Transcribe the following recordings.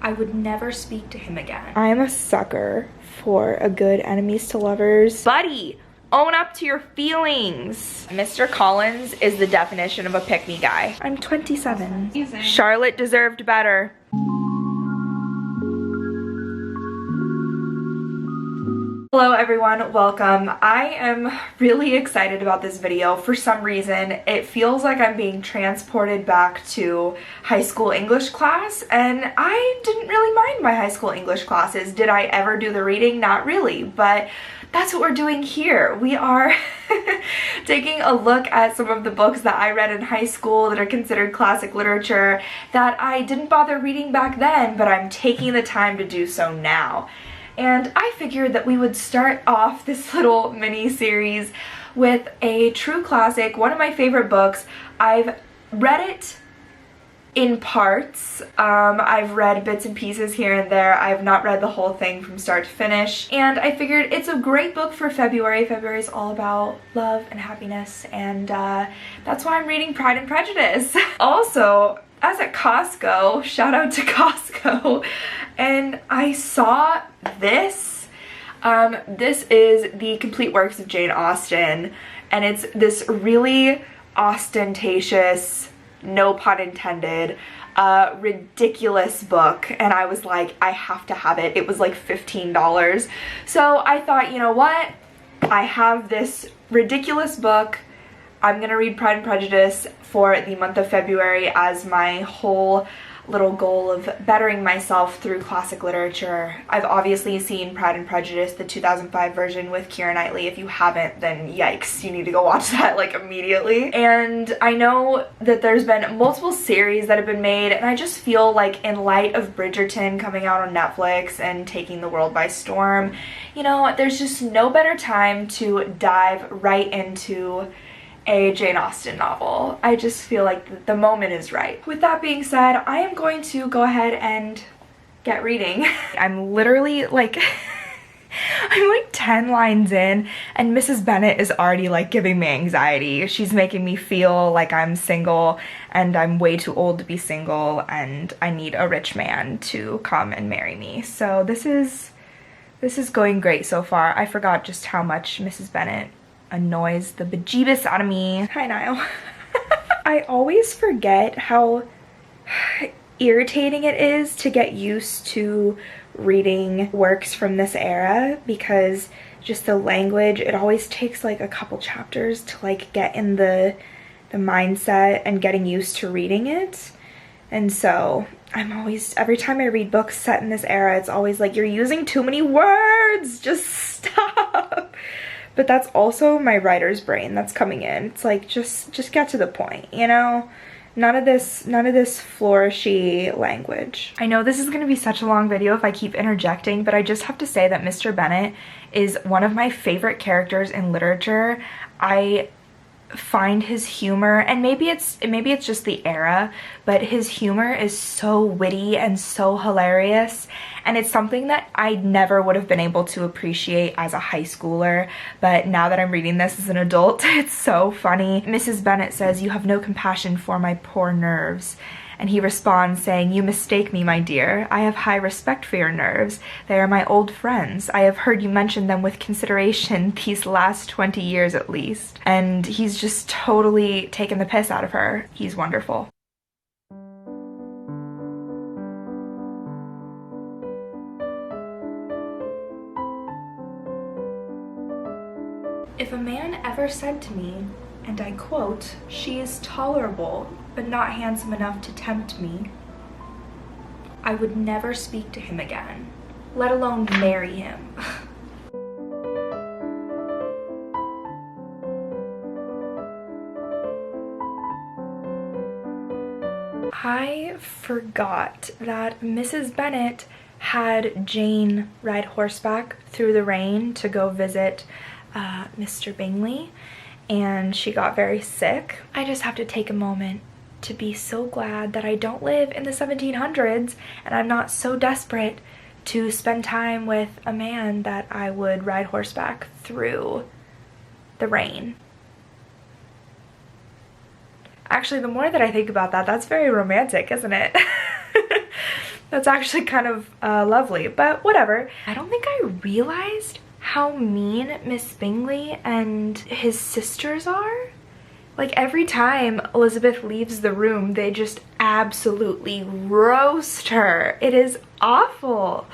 I would never speak to him again. I am a sucker for a good enemies to lovers. Buddy, own up to your feelings. Mr. Collins is the definition of a pick-me guy. I'm 27. Amazing. Charlotte deserved better. Hello everyone, welcome. I am really excited about this video. For some reason, it feels like I'm being transported back to high school English class, and I didn't really mind my high school English classes. Did I ever do the reading? Not really, but that's what we're doing here. We are taking a look at some of the books that I read in high school that are considered classic literature that I didn't bother reading back then, but I'm taking the time to do so now. And I figured that we would start off this little mini series with a true classic, one of my favorite books. I've read it in parts. I've read bits and pieces here and there. I've not read the whole thing from start to finish. And I figured it's a great book for February. February is all about love and happiness, and that's why I'm reading Pride and Prejudice. Also, I was at Costco, shout out to Costco, and I saw this. This is the complete works of Jane Austen, and it's this really ostentatious, no pun intended, ridiculous book, and I was like, I have to have it. It was like $15. So I thought, you know what? I have this ridiculous book. I'm gonna read Pride and Prejudice for the month of February as my whole little goal of bettering myself through classic literature. I've obviously seen Pride and Prejudice, the 2005 version with Kiara Knightley. If you haven't, then yikes, you need to go watch that like immediately. And I know that there's been multiple series that have been made, and I just feel like in light of Bridgerton coming out on Netflix and taking the world by storm, you know, there's just no better time to dive right into a Jane Austen novel. I just feel like the moment is right. With that being said, I am going to go ahead and get reading. I'm literally like, I'm like 10 lines in, and Mrs. Bennett is already like giving me anxiety. She's making me feel like I'm single and I'm way too old to be single and I need a rich man to come and marry me. So this is going great so far. I forgot just how much Mrs. Bennett annoys the bejeebus out of me. Hi, Niall. I always forget how irritating it is to get used to reading works from this era, because just the language, it always takes like a couple chapters to like get in the mindset and getting used to reading it. And so I'm always, every time I read books set in this era, it's always like, you're using too many words, just stop. But that's also my writer's brain that's coming in. It's like, just get to the point, you know? None of this flourishy language. I know this is gonna be such a long video if I keep interjecting, but I just have to say that Mr. Bennett is one of my favorite characters in literature. I find his humor, and maybe it's just the era, but his humor is so witty and so hilarious, and it's something that I never would have been able to appreciate as a high schooler, but now that I'm reading this as an adult, it's so funny. Mrs. Bennett says, "You have no compassion for my poor nerves." And he responds saying, "You mistake me, my dear. I have high respect for your nerves. They are my old friends. I have heard you mention them with consideration these last 20 years at least." And he's just totally taken the piss out of her. He's wonderful. If a man ever said to me, and I quote, "She is tolerable, but not handsome enough to tempt me," I would never speak to him again, let alone marry him. I forgot that Mrs. Bennett had Jane ride horseback through the rain to go visit Mr. Bingley, and she got very sick. I just have to take a moment to be so glad that I don't live in the 1700s and I'm not so desperate to spend time with a man that I would ride horseback through the rain. Actually, the more that I think about that, that's very romantic, isn't it? That's actually kind of lovely, but whatever. I don't think I realized how mean Miss Spingley and his sisters are. Like every time Elizabeth leaves the room, they just absolutely roast her. It is awful.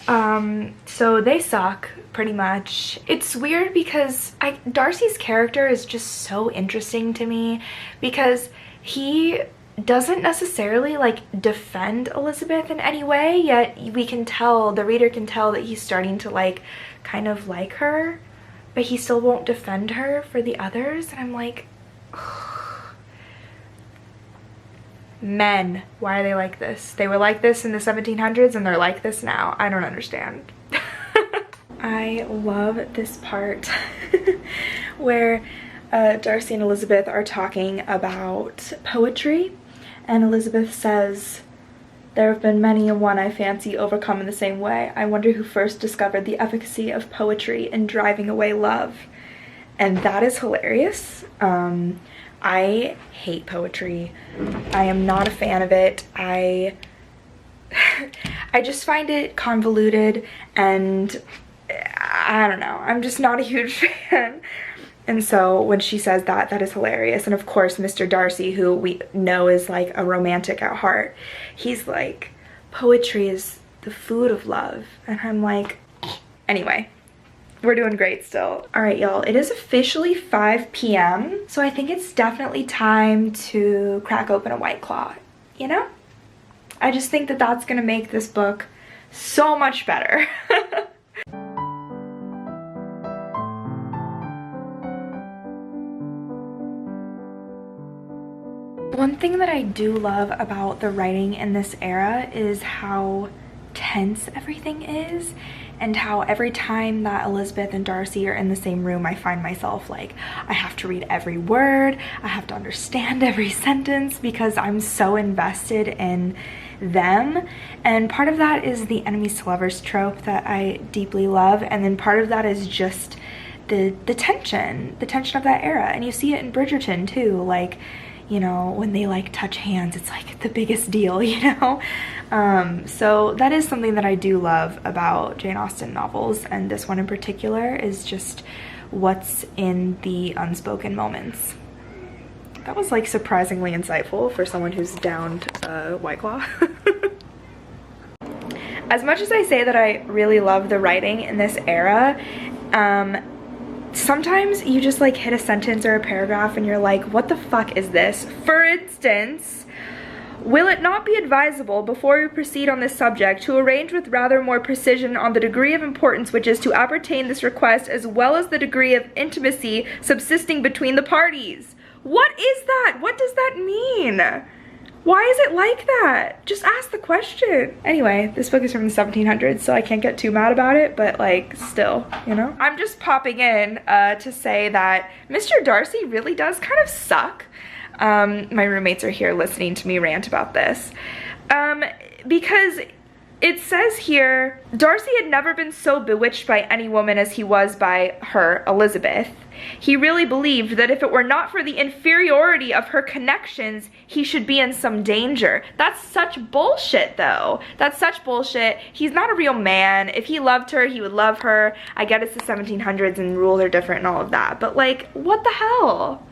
So they suck pretty much. It's weird because Darcy's character is just so interesting to me because he doesn't necessarily like defend Elizabeth in any way, yet we can tell, the reader can tell that he's starting to like kind of like her, but he still won't defend her for the others. And I'm like, men, why are they like this? They were like this in the 1700s and they're like this now. I don't understand. I love this part where Darcy and Elizabeth are talking about poetry, and Elizabeth says, "There have been many a one I fancy overcome in the same way. I wonder who first discovered the efficacy of poetry in driving away love." And that is hilarious. I hate poetry. I am not a fan of it. I just find it convoluted, and I don't know. I'm just not a huge fan. And so when she says that, that is hilarious. And of course, Mr. Darcy, who we know is like a romantic at heart, he's like, poetry is the food of love. And I'm like, anyway. We're doing great still. All right, y'all, it is officially 5 p.m. So I think it's definitely time to crack open a White Claw, you know? I just think that that's gonna make this book so much better. One thing that I do love about the writing in this era is how tense everything is, and how every time that Elizabeth and Darcy are in the same room, I find myself like, I have to read every word, I have to understand every sentence because I'm so invested in them. And part of that is the enemies to lovers trope that I deeply love, and then part of that is just the tension of that era. And you see it in Bridgerton too, like, you know, when they like touch hands, it's like the biggest deal, you know? So that is something that I do love about Jane Austen novels, and this one in particular is just what's in the unspoken moments. That was like surprisingly insightful for someone who's downed White Claw. As much as I say that I really love the writing in this era, sometimes you just like hit a sentence or a paragraph and you're like, what the fuck is this? For instance, will it not be advisable before we proceed on this subject to arrange with rather more precision on the degree of importance which is to appertain this request, as well as the degree of intimacy subsisting between the parties? What is that? What does that mean? Why is it like that? Just ask the question. Anyway, this book is from the 1700s, so I can't get too mad about it, but like, still, you know? I'm just popping in to say that Mr. Darcy really does kind of suck. My roommates are here listening to me rant about this. Because it says here, Darcy had never been so bewitched by any woman as he was by her, Elizabeth. He really believed that if it were not for the inferiority of her connections, he should be in some danger. That's such bullshit, though. That's such bullshit. He's not a real man. If he loved her, he would love her. I get it's the 1700s and rules are different and all of that, but like, what the hell?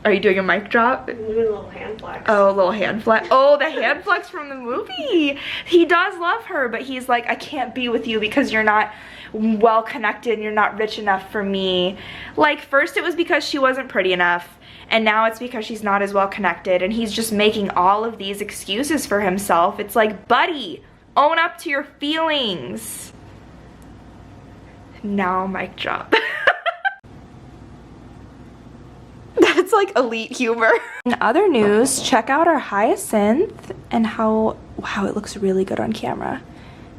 Are you doing a mic drop? I'm doing a little hand flex. Oh, a little hand flex. Oh, the hand flex from the movie. He does love her, but he's like, I can't be with you because you're not well connected and you're not rich enough for me. Like, first it was because she wasn't pretty enough, and now it's because she's not as well connected, and he's just making all of these excuses for himself. It's like, buddy, own up to your feelings. Now mic drop. That's like elite humor. In other news, check out our hyacinth and how, wow, it looks really good on camera.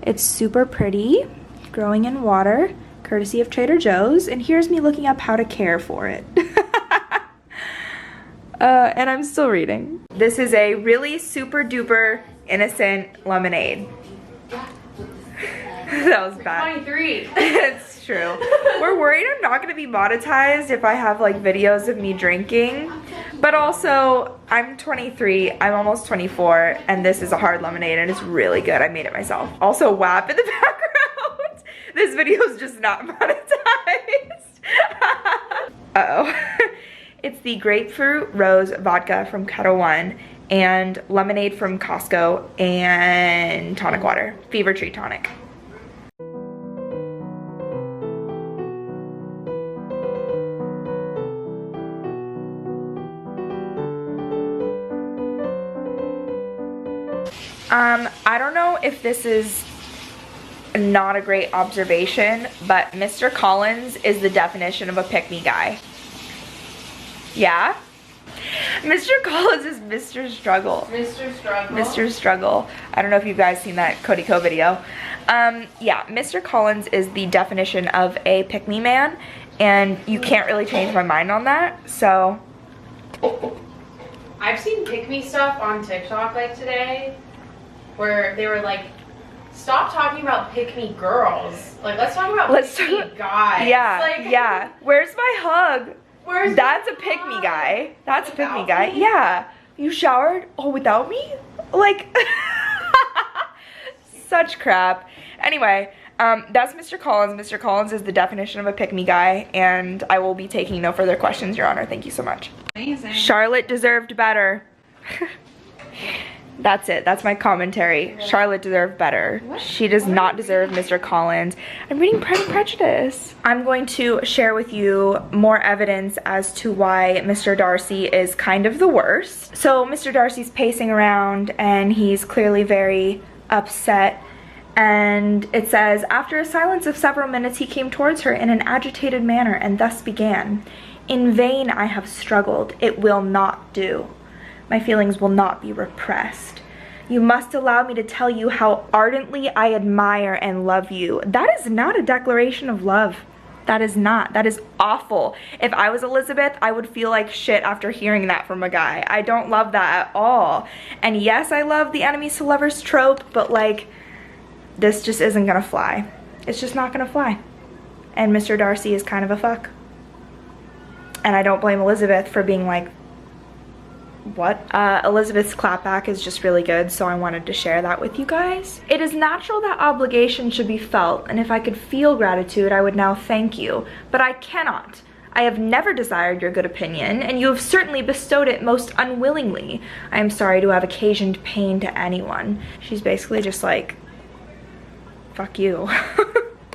It's super pretty, growing in water, courtesy of Trader Joe's, and here's me looking up how to care for it. And I'm still reading. This is a really super duper innocent lemonade. That was bad. 23. It's true. We're worried I'm not gonna be monetized if I have like videos of me drinking. But also, I'm 23, I'm almost 24, and this is a hard lemonade and it's really good. I made it myself. Also, WAP in the background. This video is just not monetized. Uh-oh. It's the grapefruit rose vodka from Ketel One and lemonade from Costco and tonic water, Fever Tree tonic. I don't know if this is not a great observation, but Mr. Collins is the definition of a pick-me guy. Yeah? Mr. Collins is Mr. Struggle. Mr. Struggle. Mr. Struggle. I don't know if you guys seen that Cody Co video. Yeah, Mr. Collins is the definition of a pick-me man, and you can't really change my mind on that, so. I've seen pick-me stuff on TikTok like today, where they were like, stop talking about pick-me girls. Like, let's talk about pick-me guys. Yeah, like, yeah. Where's my hug? Where's That's a pick-me guy. That's a pick-me guy. Yeah. You showered? Oh, without me? Like, such crap. Anyway, that's Mr. Collins. Mr. Collins is the definition of a pick-me guy, and I will be taking no further questions, Your Honor. Thank you so much. Amazing. Charlotte deserved better. That's it. That's my commentary. Charlotte deserved better. She does not deserve Mr. Collins. I'm reading Pride and Prejudice. I'm going to share with you more evidence as to why Mr. Darcy is kind of the worst. So Mr. Darcy's pacing around and he's clearly very upset. And it says, after a silence of several minutes, he came towards her in an agitated manner and thus began. In vain I have struggled. It will not do. My feelings will not be repressed. You must allow me to tell you how ardently I admire and love you. That is not a declaration of love. That is not. That is awful. If I was Elizabeth, I would feel like shit after hearing that from a guy. I don't love that at all. And yes, I love the enemies to lovers trope, but like, this just isn't gonna fly. It's just not gonna fly. And Mr. Darcy is kind of a fuck. And I don't blame Elizabeth for being like, what? Elizabeth's clapback is just really good, so I wanted to share that with you guys. It is natural that obligation should be felt, and if I could feel gratitude, I would now thank you. But I cannot. I have never desired your good opinion, and you have certainly bestowed it most unwillingly. I am sorry to have occasioned pain to anyone. She's basically just like, fuck you.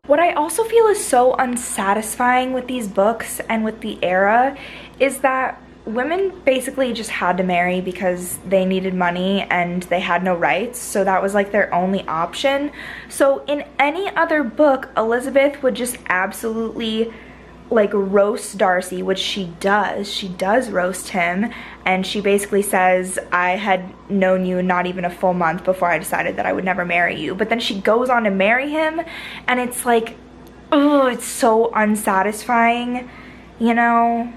What I also feel is so unsatisfying with these books and with the era is that women basically just had to marry because they needed money and they had no rights, so that was like their only option. So in any other book, Elizabeth would just absolutely like roast Darcy, which she does. She does roast him, and she basically says, I had known you not even a full month before I decided that I would never marry you. But then she goes on to marry him, and it's like, oh, it's so unsatisfying, you know?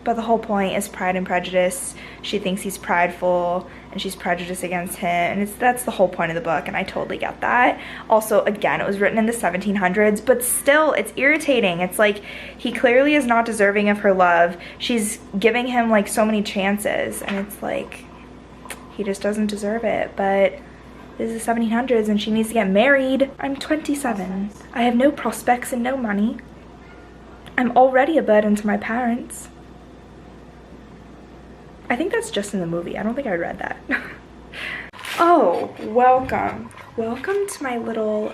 But the whole point is Pride and Prejudice. She thinks he's prideful and she's prejudiced against him, and that's the whole point of the book, and I totally get that. Also, again, it was written in the 1700s, but still, it's irritating. It's like, he clearly is not deserving of her love. She's giving him like so many chances, and it's like, he just doesn't deserve it. But this is the 1700s and she needs to get married. I'm 27. I have no prospects and no money. I'm already a burden to my parents. I think that's just in the movie. I don't think I read that. Oh, welcome. Welcome to my little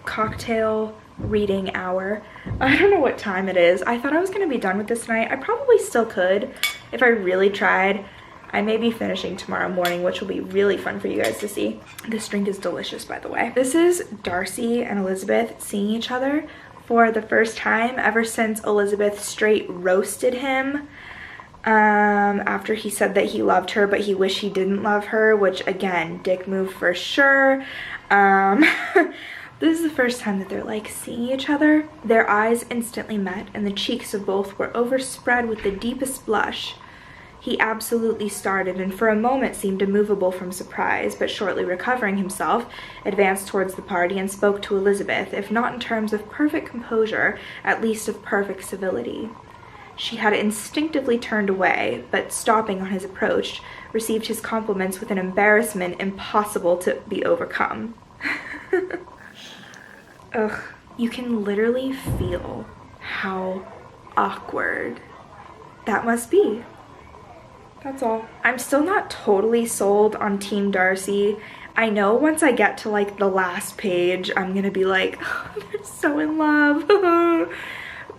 cocktail reading hour. I don't know what time it is. I thought I was gonna be done with this tonight. I probably still could if I really tried. I may be finishing tomorrow morning, which will be really fun for you guys to see. This drink is delicious, by the way. This is Darcy and Elizabeth seeing each other for the first time ever since Elizabeth straight roasted him. After he said that he loved her but he wished he didn't love her, which again, dick move for sure. This is the first time that they're like seeing each other. Their eyes instantly met and the cheeks of both were overspread with the deepest blush. He absolutely started, and for a moment seemed immovable from surprise, but shortly recovering himself, advanced towards the party and spoke to Elizabeth, if not in terms of perfect composure, at least of perfect civility. She had instinctively turned away, but stopping on his approach, received his compliments with an embarrassment impossible to be overcome. Ugh, you can literally feel how awkward that must be. That's all. I'm still not totally sold on Team Darcy. I know once I get to like the last page, I'm gonna be like, oh, they're so in love.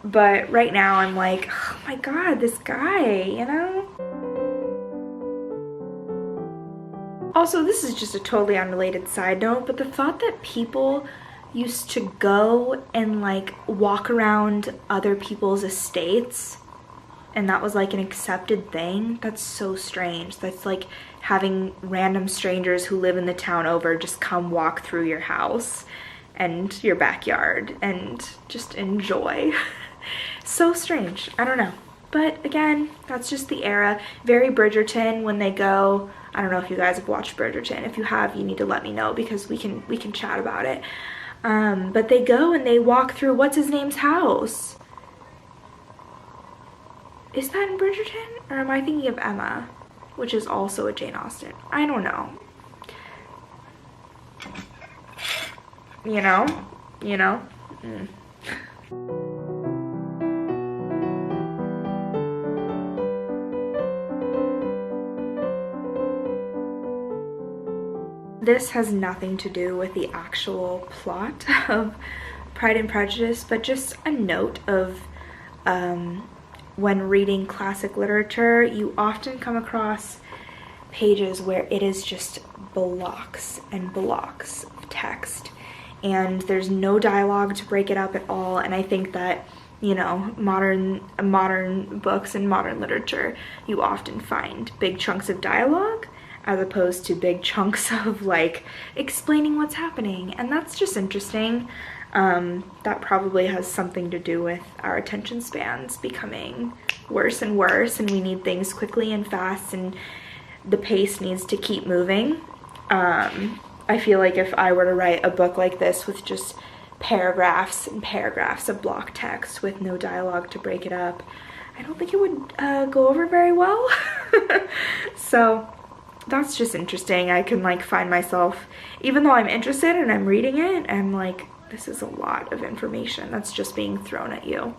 But right now I'm like, oh my god, this guy, you know? Also, this is just a totally unrelated side note, but the thought that people used to go and like walk around other people's estates and that was like an accepted thing, that's so strange. That's like having random strangers who live in the town over just come walk through your house and your backyard and just enjoy. So strange. I don't know. But again, that's just the era. Very Bridgerton when they go. I don't know if you guys have watched Bridgerton. If you have, you need to let me know because we can chat about it. But they go and they walk through what's his name's house. Is that in Bridgerton? Or am I thinking of Emma, which is also a Jane Austen? I don't know. You know? You know? Mm. This has nothing to do with the actual plot of Pride and Prejudice, but just a note of when reading classic literature, you often come across pages where it is just blocks and blocks of text, and there's no dialogue to break it up at all. And I think that, you know, modern books and modern literature, you often find big chunks of dialogue as opposed to big chunks of like explaining what's happening, and that's just interesting. That probably has something to do with our attention spans becoming worse and worse, and we need things quickly and fast, and the pace needs to keep moving. I feel like if I were to write a book like this with just paragraphs and paragraphs of block text with no dialogue to break it up, I don't think it would go over very well. So that's just interesting. I can like find myself, even though I'm interested and I'm reading it, I'm like, this is a lot of information that's just being thrown at you.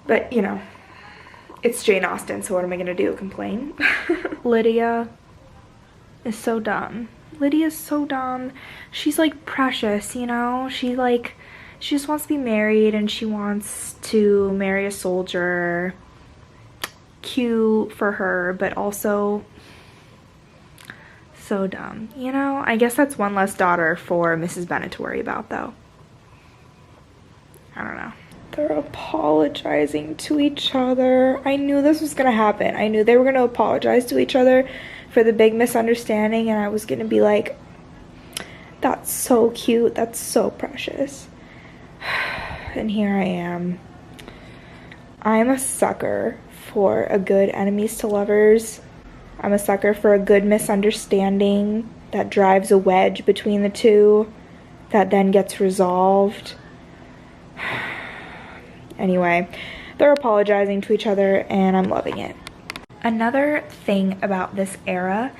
But you know, it's Jane Austen, so what am I gonna do, complain? Lydia is so dumb. Lydia's so dumb. She's like precious, you know? She just wants to be married and she wants to marry a soldier. Cute for her, but also so dumb, you know? I guess that's one less daughter for Mrs. Bennett to worry about, though. I don't know. They're apologizing to each other. I knew this was gonna happen. I knew they were gonna apologize to each other for the big misunderstanding, and I was gonna be like, that's so cute, that's so precious. And here I am. I'm a sucker for a good enemies to lovers. I'm a sucker for a good misunderstanding that drives a wedge between the two that then gets resolved. Anyway, they're apologizing to each other and I'm loving it. Another thing about this era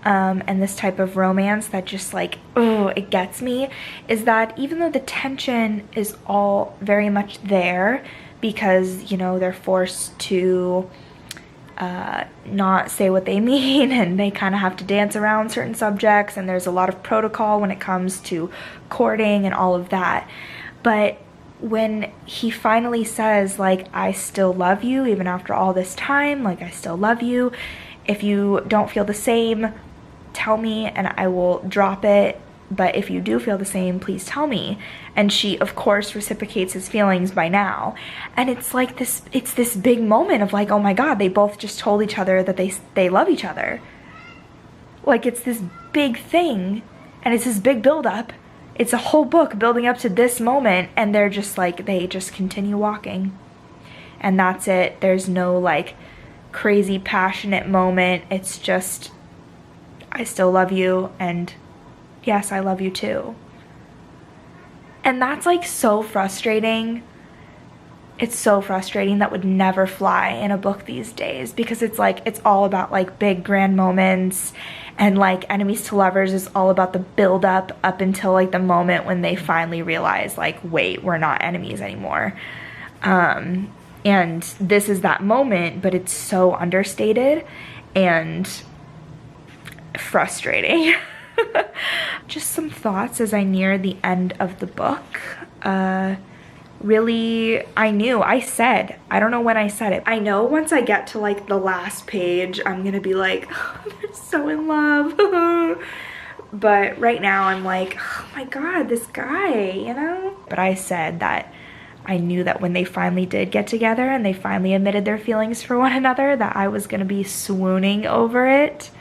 and this type of romance that just like, oh, it gets me, is that even though the tension is all very much there because, you know, they're forced to not say what they mean and they kind of have to dance around certain subjects, and there's a lot of protocol when it comes to courting and all of that, but when he finally says like, I still love you even after all this time, like I still love you, if you don't feel the same, tell me and I will drop it, but if you do feel the same, please tell me. And she of course reciprocates his feelings by now, and it's like this, it's this big moment of like, oh my god, they both just told each other that they love each other. Like, it's this big thing and it's this big build-up. It's a whole book building up to this moment, and they're just like, they just continue walking and that's it. There's no like crazy passionate moment. It's just, I still love you, and yes, I love you too. And that's like so frustrating. It's so frustrating. That would never fly in a book these days, because it's like, it's all about like big grand moments, and like enemies to lovers is all about the build up until like the moment when they finally realize like, wait, we're not enemies anymore. And this is that moment, but it's so understated and frustrating. Just some thoughts as I near the end of the book. Really, I said, I don't know when I said it. I know once I get to like the last page, I'm gonna be like, oh, they're so in love. But right now I'm like, oh my God, this guy, you know? But I said that I knew that when they finally did get together and they finally admitted their feelings for one another, that I was gonna be swooning over it.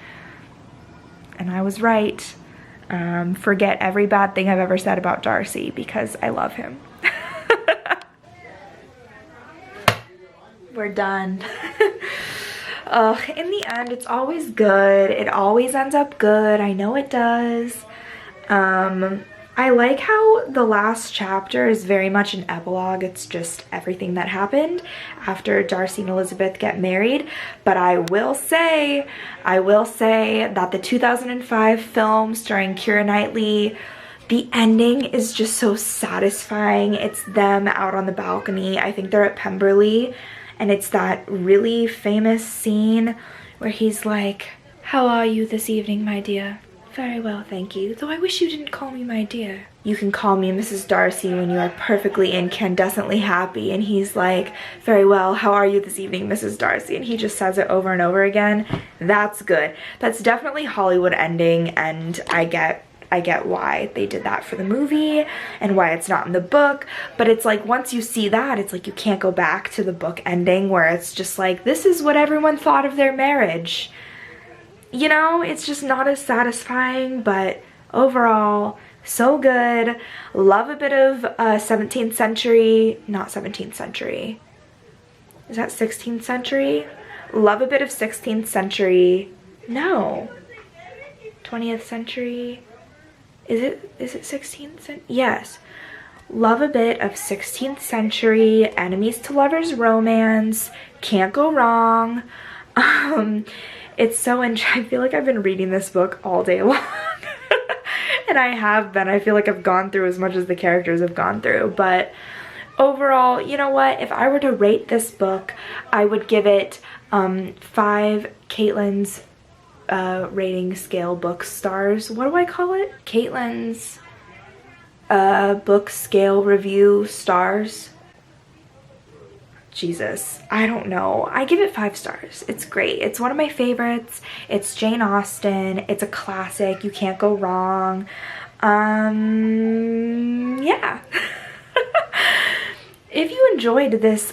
And I was right. Forget every bad thing I've ever said about Darcy, because I love him. We're done. In the end, it's always good. It always ends up good. I know it does. I like how the last chapter is very much an epilogue. It's just everything that happened after Darcy and Elizabeth get married. But I will say that the 2005 film starring Keira Knightley, the ending is just so satisfying. It's them out on the balcony. I think they're at Pemberley, and it's that really famous scene where he's like, "How are you this evening, my dear?" "Very well, thank you, though I wish you didn't call me my dear." "You can call me Mrs. Darcy when you are perfectly incandescently happy." And he's like, "Very well, how are you this evening, Mrs. Darcy?" And he just says it over and over again. That's good. That's definitely Hollywood ending, and I get why they did that for the movie and why it's not in the book. But it's like, once you see that, it's like you can't go back to the book ending where it's just like, this is what everyone thought of their marriage. You know, it's just not as satisfying, but overall, so good. Love a bit of 17th century, not 17th century. Is that 16th century? Love a bit of 16th century. No. 20th century. Is it 16th century? Yes. Love a bit of 16th century enemies to lovers romance. Can't go wrong. It's so interesting. I feel like I've been reading this book all day long. And I have been. I feel like I've gone through as much as the characters have gone through. But overall, you know what? If I were to rate this book, I would give it 5 Katelin's rating scale book stars. What do I call it? Katelin's book scale review stars. Jesus, I don't know. I give it 5 stars. It's great. It's one of my favorites. It's Jane Austen. It's a classic. You can't go wrong. Yeah. If you enjoyed this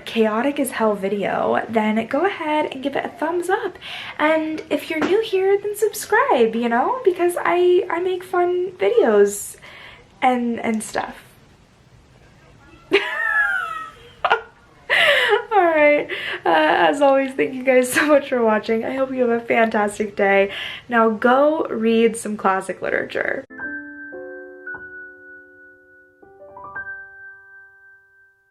chaotic as hell video, then go ahead and give it a thumbs up. And if you're new here, then subscribe, you know, because I make fun videos and stuff. Alright, as always, thank you guys so much for watching. I hope you have a fantastic day. Now go read some classic literature.